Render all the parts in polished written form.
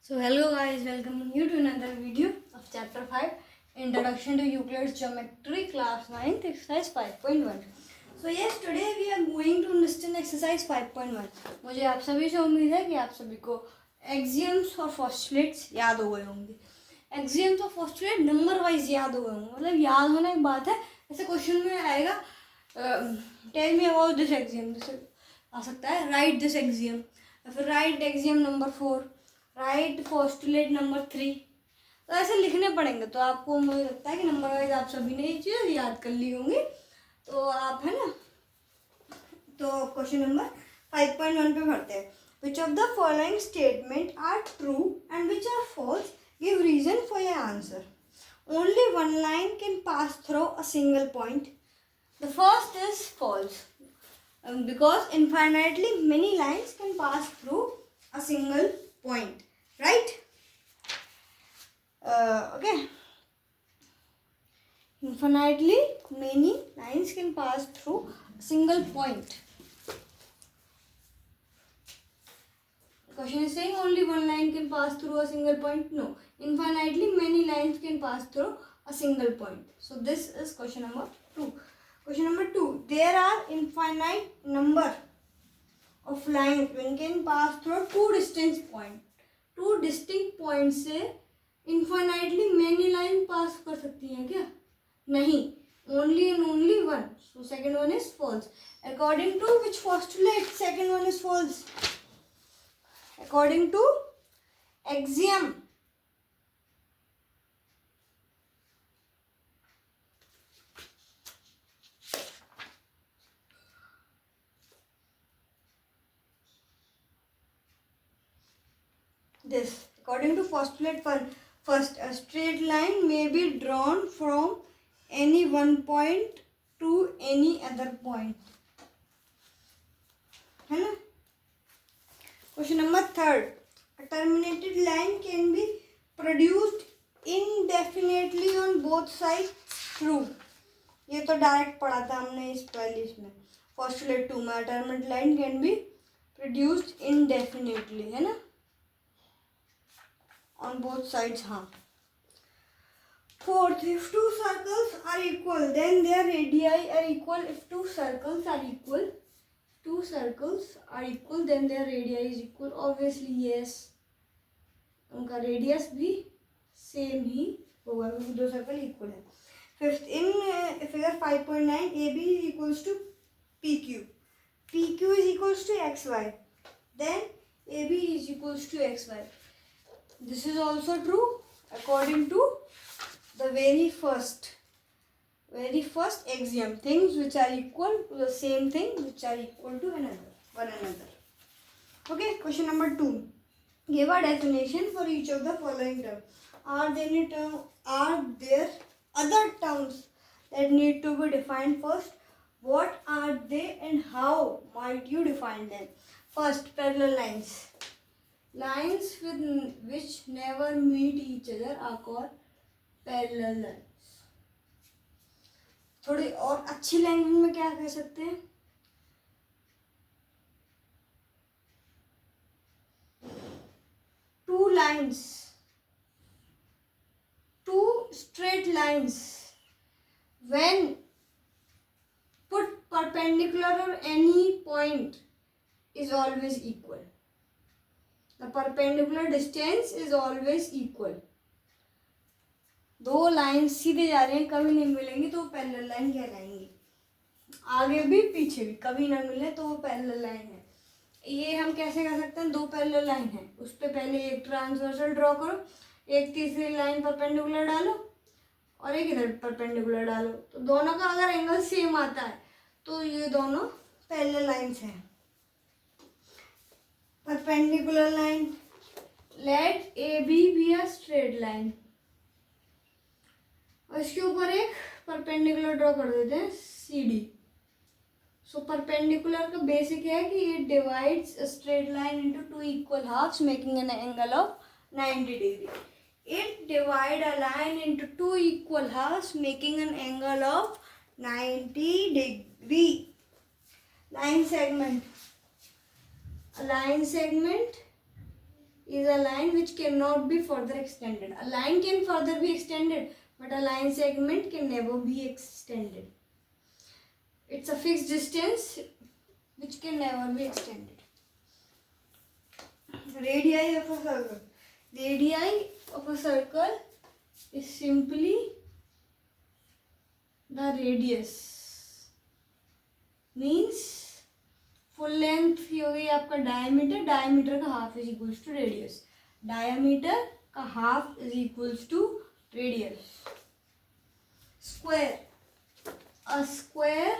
So hello guys, welcoming you to another video of chapter 5, Introduction to Euclid's Geometry, class 9th, exercise 5.1. So yes, today we are going to understand exercise 5.1. मुझे आप सभी से उम्मीद है कि आप सभी को एक्सियम्स और पोस्टुलेट्स याद हो गए होंगे. एक्सियम्स और पोस्टुलेट नंबर वाइज याद हो गए होंगे, मतलब याद होना एक बात है. ऐसे क्वेश्चन में आएगा tell me about this axiom, जैसे आ सकता है राइट दिस एक्सियम, फिर right axiom number 4, right postulate number 3. तो ऐसे लिखने पड़ेंगे. तो आपको मुझे लगता है कि नंबर वाइज आप सभी ने ये चीज़ याद कर ली होंगी. तो आप है ना, तो क्वेश्चन नंबर 5.1 पे पढ़ते हैं. Which of the following statement are true and which are false, give reason for your answer. Only one line can pass through a single point. The first is false because infinitely many lines can pass through a single point, right? Okay, infinitely many lines can pass through a single point. The question is saying only one line can pass through a single point. No, infinitely many lines can pass through a single point. So this is question number 2. Question number 2. There are infinite number of lines when can pass through two distinct points. Two distinct points से infinitely many lines pass कर सकती हैं क्या? नहीं, only and only one. So second one is false. According to which postulate second one is false? According to axiom. This, according to postulate first, a straight line may be drawn from any one point to any other point. है ना? Question number 3. A terminated line can be produced indefinitely on both sides. True. ये तो direct पढ़ा था हमने इस पहले इसमें. Postulate 2 में terminated line can be produced indefinitely, है ना, on both sides. हाँ. Fourth, if two circles are equal, then their radii are equal. If two circles are equal, then their radii is equal. Obviously yes, उनका radius भी same ही होगा क्योंकि दो circle equal है. Fifth, in figure 5.9 AB is equals to PQ. PQ is equals to XY. Then AB is equals to XY. This is also true according to the very first axiom. Things which are equal to the same thing which are equal to one another. Okay, question number 2. Give a definition for each of the following terms. Are there other terms that need to be defined first? What are they and how might you define them? First, parallel lines. Lines which never meet each other are called parallel lines. थोड़ी और अच्छी language में क्या कह सकते हैं? Two straight lines when put perpendicular on any point is always equal. The perpendicular distance is always equal. दो line सीधे जा रहे हैं, कभी नहीं मिलेंगी तो वो पैरेलल लाइन कहलाएंगी. आगे भी पीछे भी कभी ना मिले तो वो पैरेलल लाइन है. ये हम कैसे कर सकते हैं? दो पैरेलल लाइन है, उस पर पहले एक ट्रांसवर्सल ड्रॉ करो, एक तीसरी लाइन परपेंडिकुलर डालो और एक इधर परपेंडिकुलर डालो. तो दोनों का अगर एंगल सेम आता है तो ये दोनों पैरेलल लाइंस हैं. Perpendicular line, let AB be a straight line, और इसके ऊपर एक परपेंडिकुलर ड्रॉ कर देते हैं CD. सो परपेंडिकुलर का बेसिक है कि it divides a straight line into two equal halves making an angle of 90 degree. It divide a line into two equal halves making an angle of 90 degree. Line segment. A line segment is a line which cannot be further extended. A line can further be extended, but a line segment can never be extended. It's a fixed distance which can never be extended. Radii of a circle. Radii of a circle is simply the radius. Means full length ही हो गई आपका diameter, diameter का half is equals to radius, diameter का half is equals to radius. Square, a square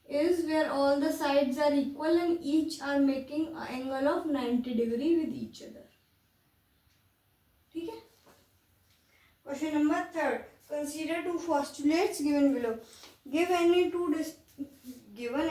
is where all the sides are equal and each are making an angle of 90 degree with each other. ठीक है. Question number 3. Consider two postulates given below. Given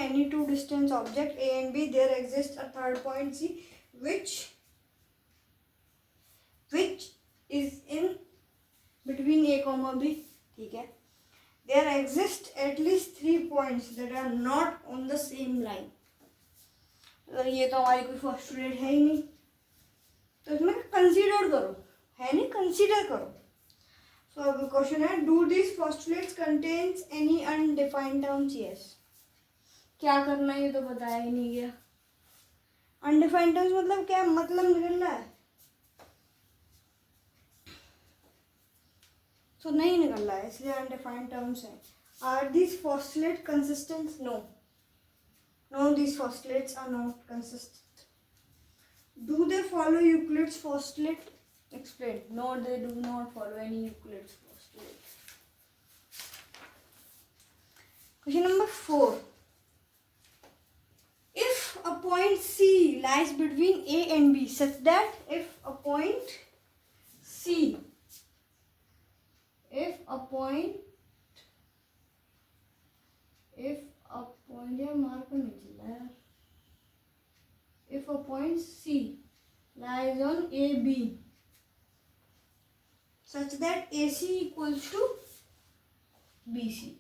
any two distant object A and B, there exists a third point C which is in between A comma B. ठीक है. There exist at least 3 points that are not on the same line. अगर ये तो हमारी कोई postulate है ही नहीं, तो इसमें कंसीडर करो, है नहीं, कंसीडर करो. So अब क्वेश्चन है, do these postulates contains any undefined terms? Yes. क्या करना है ये तो बताया ही नहीं गया. अनडिफाइंड टर्म्स मतलब क्या मतलब निकल रहा है, तो नहीं निकल रहा है, इसलिए अनडिफाइंड टर्म्स है. Are this postulate consistent? No. No, these postulates are not consistent. Do they follow Euclid's postulate? Explain. No, they do not follow any Euclid's postulate. Question number 4. If a point C lies between A and B such that if a point यार mark नहीं चल रहा यार. If a point C lies on AB such that AC equals to BC,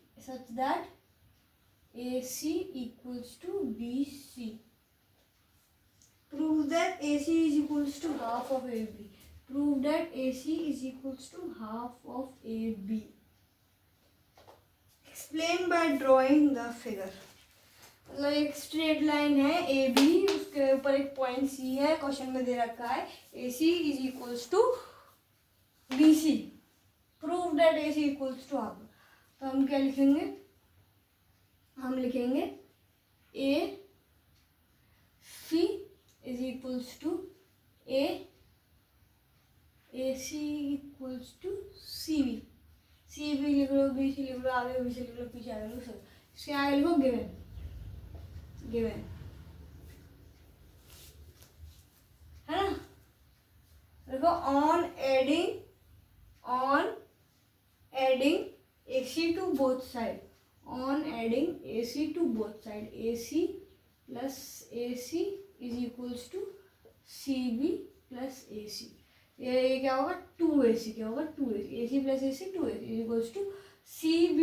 prove that AC is equals to half of AB. Prove that AC is equals to half of AB. Explain by drawing the figure. मतलब एक straight line है A B, उसके ऊपर एक point सी है, question में दे रखा है A C is equals to B C. Prove that A C equals to half. तो हम क्या लिखेंगे, हम लिखेंगे A C is equals to A C equals to C B. C B लिख लो, बी सी लिख लो, आगे बी सी लिख लो, पीछे आगे लिख लो. इसके आगे लिखो गिवन है ना. देखो on adding AC to both side, AC plus AC is equals to CB plus AC. ये क्या होगा 2AC, क्या होगा 2AC, AC plus AC 2AC is equals to CB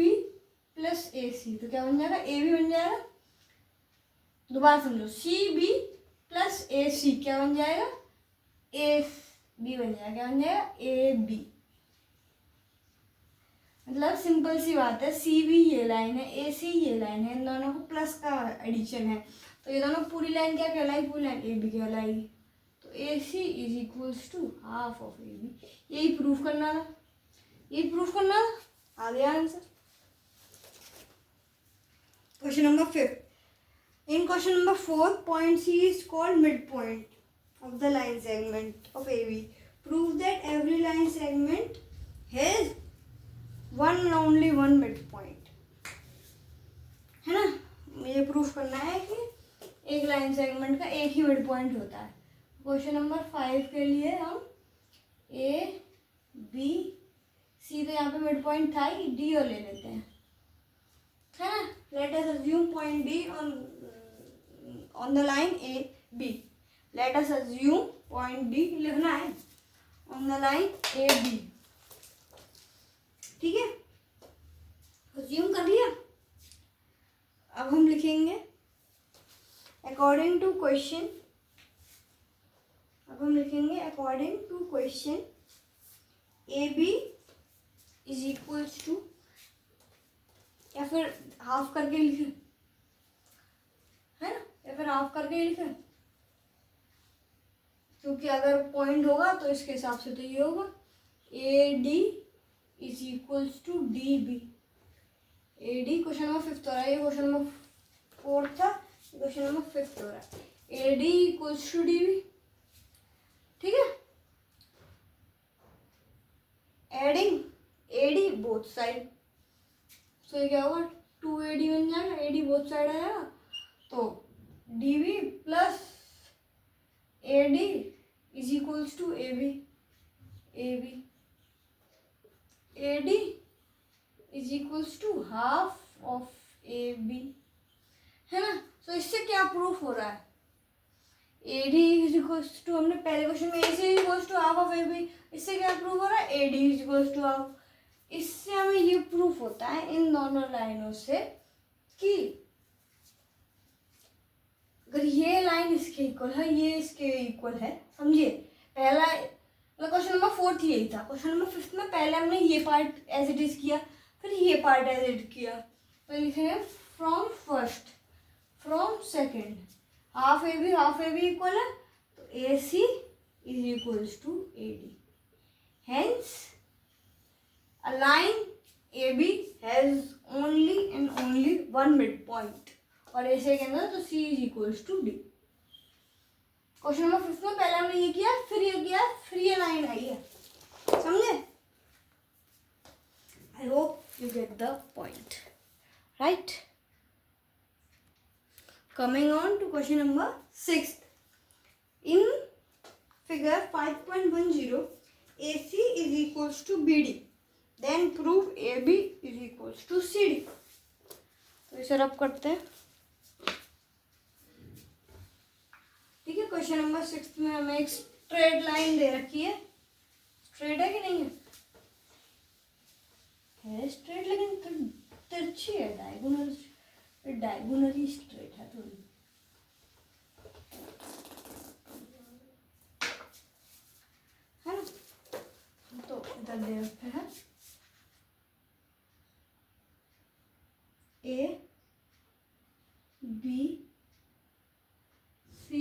plus AC. तो क्या बन जाएगा, AB बन जाएगा. दोबारा समझो, CB प्लस AC क्या बन जाएगा, AB बन जाएगा. क्या बन जाएगा, AB. मतलब सिंपल सी बात है, CB ये लाइन है, AC ये लाइन है, इन दोनों को प्लस का एडिशन है, तो ये दोनों पूरी लाइन क्या कहलाएगी, पूरी लाइन AB कहलाएगी. तो AC is equals to half of AB. यही प्रूफ करना था, आ गया आंसर. Question number 5. In question number 4, point C is called midpoint of the line segment of AB. Prove that every line segment has one and only one midpoint. है ना, ये proof करना है कि एक लाइन सेगमेंट का एक ही मिड पॉइंट होता है. क्वेश्चन नंबर 5 के लिए हम ए बी सी, तो यहाँ पे मिड पॉइंट था ही, डी और ले लेते हैं, है ना. Let us assume point D on the line AB. Let us assume point D लिखना है on the line AB. ठीक है, assume कर लिया. अब हम लिखेंगे according to question अब हम लिखेंगे according to question A B is equals to, या फिर हाफ करके लिखे, है ना, या फिर हाफ करके लिखे, क्योंकि अगर पॉइंट होगा तो इसके हिसाब से तो ये होगा A D is equals to D B. A D question number 5 हो रहा है, ये क्वेश्चन नंबर 4 था, क्वेश्चन नंबर 5 हो रहा है। A D equals to D B, ठीक है। Adding A D both side, तो ये क्या होगा 2AD बन जाएगा, AD बोथ साइड आएगा, तो DB plus AD is equals to AB, AB AD is equals to half of AB, है ना। तो इससे क्या प्रूफ हो रहा है, AD इज इक्वल्स टू, हमने पहले क्वेश्चन में AC is equals to half of AB, इससे क्या प्रूफ हो रहा है AD is equals to half. इससे हमें ये प्रूफ होता है इन दोनों लाइनों से कि अगर ये लाइन इसके इक्वल है, ये इसके इक्वल है, समझिए। पहला मतलब क्वेश्चन नंबर 4 यही था, क्वेश्चन नंबर 5 में पहले हमने ये पार्ट एज इट इज किया, फिर ये पार्ट एज इट किया, तो लिखेंगे from first from second half A B equal है, तो A C is equals to A D, hence a line AB has only and only one midpoint, और ऐसे के अंदर तो C is equals to D। Question number 5 में पहले हमने ये किया, फिर ये किया, फिर ये लाइन आई है, समझे। I hope you get the point, right. Coming on to question number 6, in figure 5.10 AC is equals to BD, then prove AB is equals to CD। तो इसे रब करते हैं, ठीक है। क्वेश्चन नंबर 6 में हमें एक स्ट्रेट लाइन दे रखी है, स्ट्रेट है कि नहीं है स्ट्रेट, लेकिन तिरछी है, डायगोनली स्ट्रेट है थोड़ी, है ना। तो इधर दे रखे हैं A B C,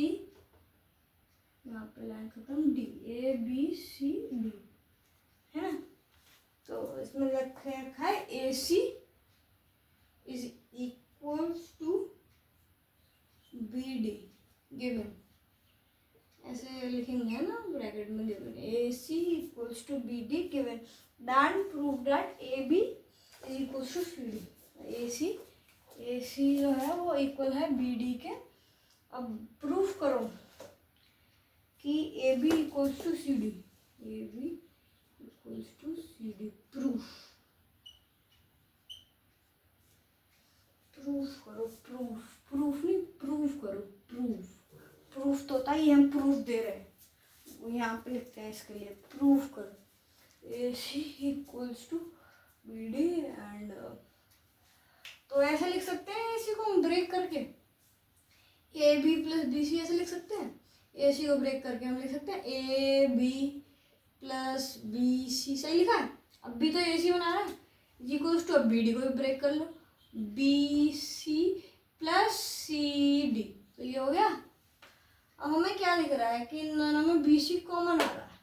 यहाँ पे लाइन खत्म, D, A B C D, है ना। तो इसमें रखा है AC is equals to BD given, ऐसे लिखेंगे ना ब्रैकेट में, given AC equals to BD given, then prove that AB is equals to CD। AC जो है वो इक्वल है BD के। अब प्रूफ करो कि AB equals to CD, AB equals to CD, proof करो, प्रूफ नहीं, प्रूफ करो, प्रूफ तो होता है, ये हम प्रूफ दे रहे हैं, वो यहाँ पे लिखते हैं, इसके लिए प्रूफ करो AC equals to BD, and तो ऐसे लिख सकते हैं AC को हम ब्रेक करके, AB प्लस BC ऐसे लिख सकते हैं। AC को ब्रेक करके हम लिख सकते हैं AB प्लस BC, सही लिखा है। अब भी तो AC बना रहा है, इक्वल्स टू, अब BD को भी ब्रेक कर लो, BC प्लस CD, तो ये हो गया। अब हमें क्या दिख रहा है कि इन दोनों में BC कॉमन आ रहा है,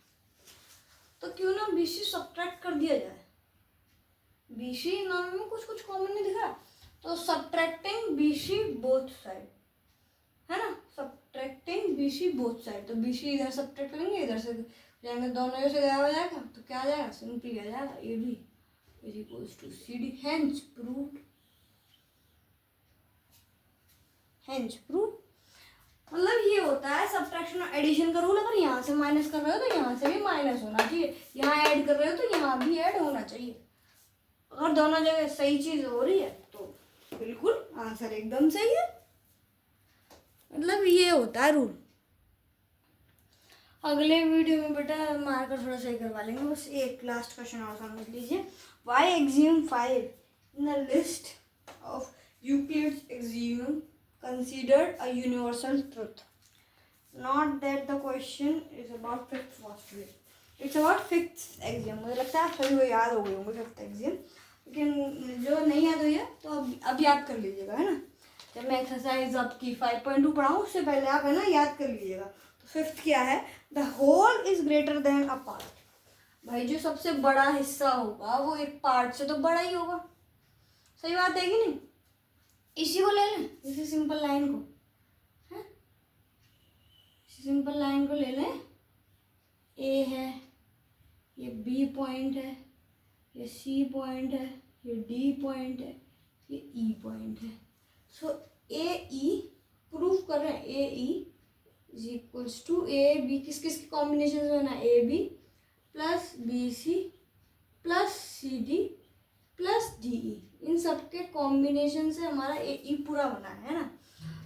तो क्यों ना BC सब्ट्रैक्ट कर दिया जाए। BC इन दोनों में कुछ कॉमन नहीं दिख रहा, तो सब्ट्रैक्टिंग BC बोथ साइड, है ना, सब्ट्रैक्टिंग BC बोथ साइड, तो BC इधर सब्ट्रैक्ट करेंगे, इधर से जाएंगे, दोनों जगह से गया हो जाएगा, तो क्या आ जाएगा, सिंपली आ जाएगा AB is equals to CD, hence proved, मतलब ये होता है सब्ट्रैक्शन और एडिशन का रूल। अगर यहाँ से माइनस कर रहे हो तो यहाँ से भी माइनस होना चाहिए, यहाँ ऐड कर रहे हो तो यहाँ भी ऐड होना चाहिए। अगर दोनों जगह सही चीज हो रही है तो बिल्कुल आंसर एकदम सही है, मतलब ये होता है रूल। अगले वीडियो में बेटा मार्कर थोड़ा सही करवा लेंगे, बस एक लास्ट क्वेश्चन और समझ लीजिए। Why axiom 5 in the list of Euclid's axiom considered a universal truth. Not that the question is about fifth first year, it's about fifth exam. मुझे लगता है आप सभी को याद हो गए होंगे फिफ्थ एग्जाम, लेकिन जो नहीं याद हुई है तो अब याद कर लीजिएगा, है ना। जब मैं एक्सरसाइज आपकी 5.2 पढ़ाऊँ उससे पहले आप, है ना, याद कर लीजिएगा। तो फिफ्थ क्या है, the whole is greater than a part. भाई जो सबसे बड़ा हिस्सा होगा वो एक पार्ट से तो बड़ा ही होगा, सही बात है कि नहीं। इसी को ले लें, इसी सिंपल लाइन को, है, सिंपल लाइन को ले लें। ए है, ये बी पॉइंट है, ये सी पॉइंट है, ये डी पॉइंट है, ये ई पॉइंट है। सो ए ई प्रूव कर रहे हैं, A E is equals to A B, किस किस के कॉम्बिनेशन से बना, A B plus B C plus C D plus D E, इन सब के कॉम्बिनेशन से हमारा ए ई पूरा बना है ना।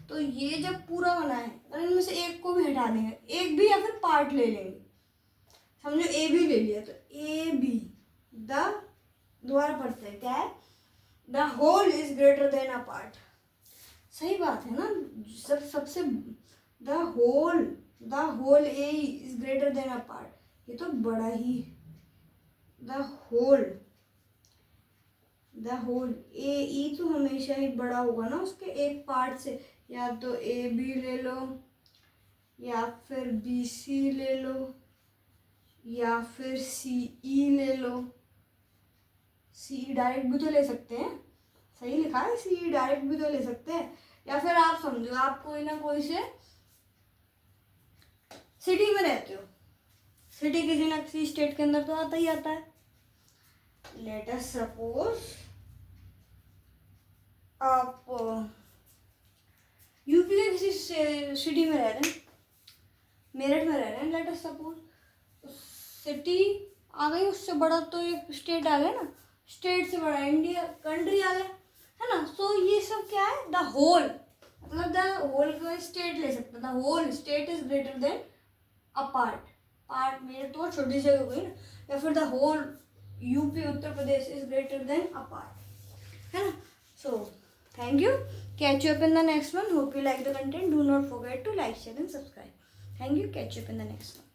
तो ये जब पूरा बना है और इनमें से एक को भी हटा देंगे, एक भी या फिर पार्ट ले लेंगे, समझो ए बी ले लिया, तो ए बी द, दोबारा पढ़ते हैं क्या है, the whole is greater than a part. सही बात है ना, सबसे the whole a is greater than a part, ये तो बड़ा ही, द होल ए ई तो हमेशा ही बड़ा होगा ना उसके एक पार्ट से, या तो ए बी ले लो या फिर बी सी ले लो या फिर सी ई ले लो। सी डायरेक्ट भी तो ले सकते हैं, सही लिखा है, सी डायरेक्ट भी तो ले सकते हैं, या फिर आप समझो आप कोई ना कोई से सिटी में रहते हो, सिटी किसी ना किसी स्टेट के अंदर तो आता ही आता है। लेट अस सपोज आप यूपी के किसी सिटी में रह रहे हैं, मेरठ में रह रहे हैं, लेट अस सपोज, सिटी आ गई, उससे बड़ा तो एक स्टेट आ गया ना, स्टेट से बड़ा इंडिया, कंट्री आ गया, है ना। सो ये सब क्या है, द होल, मतलब द होल को स्टेट ले सकते हैं, the whole state is greater than a part मेरे तो छोटी जगह हो गई ना, या फिर the whole UP Uttar Pradesh is greater than a part, है ना। So thank you, catch you up in the next one, hope you like the content, do not forget to like, share and subscribe. Thank you, catch you up in the next one.